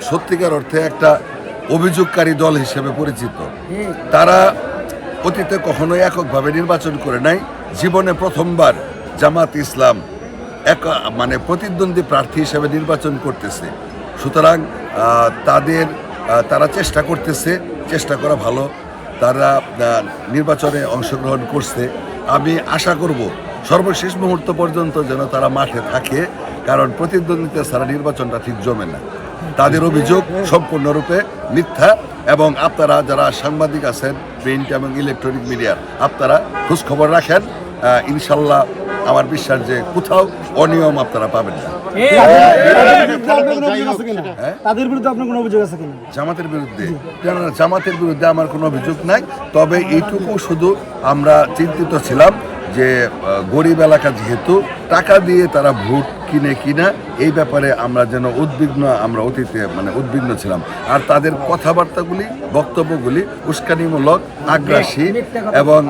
সত্যিকার অর্থে একটা অভিযোগকারী দল হিসেবে পরিচিত। তারা অতীতে কখনোই এককভাবে নির্বাচন করে নাই। জীবনে প্রথমবার জামাত ইসলাম মানে প্রতিদ্বন্দ্বী প্রার্থী হিসেবে নির্বাচন করতেছে। সুতরাং তারা চেষ্টা করতেছে, চেষ্টা করা ভালো। তারা নির্বাচনে অংশগ্রহণ করছে। আমি আশা করব সর্বশেষ মুহূর্ত পর্যন্ত যেন তারা মাঠে থাকে, কারণ প্রতিদ্বন্দ্বিতা ছাড়া নির্বাচনটা ঠিক জমে না। তাদের অভিযোগ সম্পূর্ণরূপে মিথ্যা, এবং আপনারা যারা সাংবাদিক আছেন, প্রিন্ট এবং ইলেকট্রনিক মিডিয়ার, আপনারা খোঁজখবর রাখেন। ইনশাল্লাহ আমার বিশ্বাস যে কোথাও অনিয়ম আপনারা পাবেন না। তাদের বিরুদ্ধে আপনার কোনো অভিযোগ আছে কিনা? জামাতের বিরুদ্ধে? জামাতের বিরুদ্ধে আমার কোনো অভিযোগ নাই। তবে এইটুকু শুধু আমরা চিন্তিত ছিলাম যে গরিব এলাকা যেহেতু টাকা দিয়ে তারা ভোট কিনা এই ব্যাপারে আমরা যেন আমরা অতীতে উদ্বিগ্ন ছিলাম। আর তাদের কথাবার্তাগুলি, বক্তব্যগুলি উস্কানিমূলক, আগ্রাসী এবং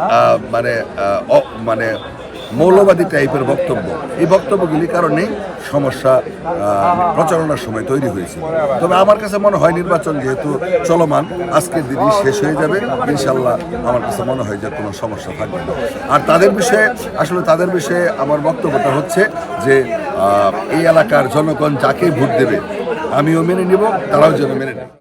মৌলবাদী টাইপের বক্তব্য। এই বক্তব্যগুলি কারণেই সমস্যা প্রচারণার সময় তৈরি হয়েছে। তবে আমার কাছে মনে হয় নির্বাচন যেহেতু চলমান, আজকের দিনই শেষ হয়ে যাবে ইনশাল্লাহ। আমার কাছে মনে হয় যে কোনো সমস্যা থাকবে না। আর তাদের বিষয়ে আমার বক্তব্যটা হচ্ছে যে এই এলাকার জনগণ যাকে ভোট দেবে আমিও মেনে নিব, তারাও যেন মেনে নেবে।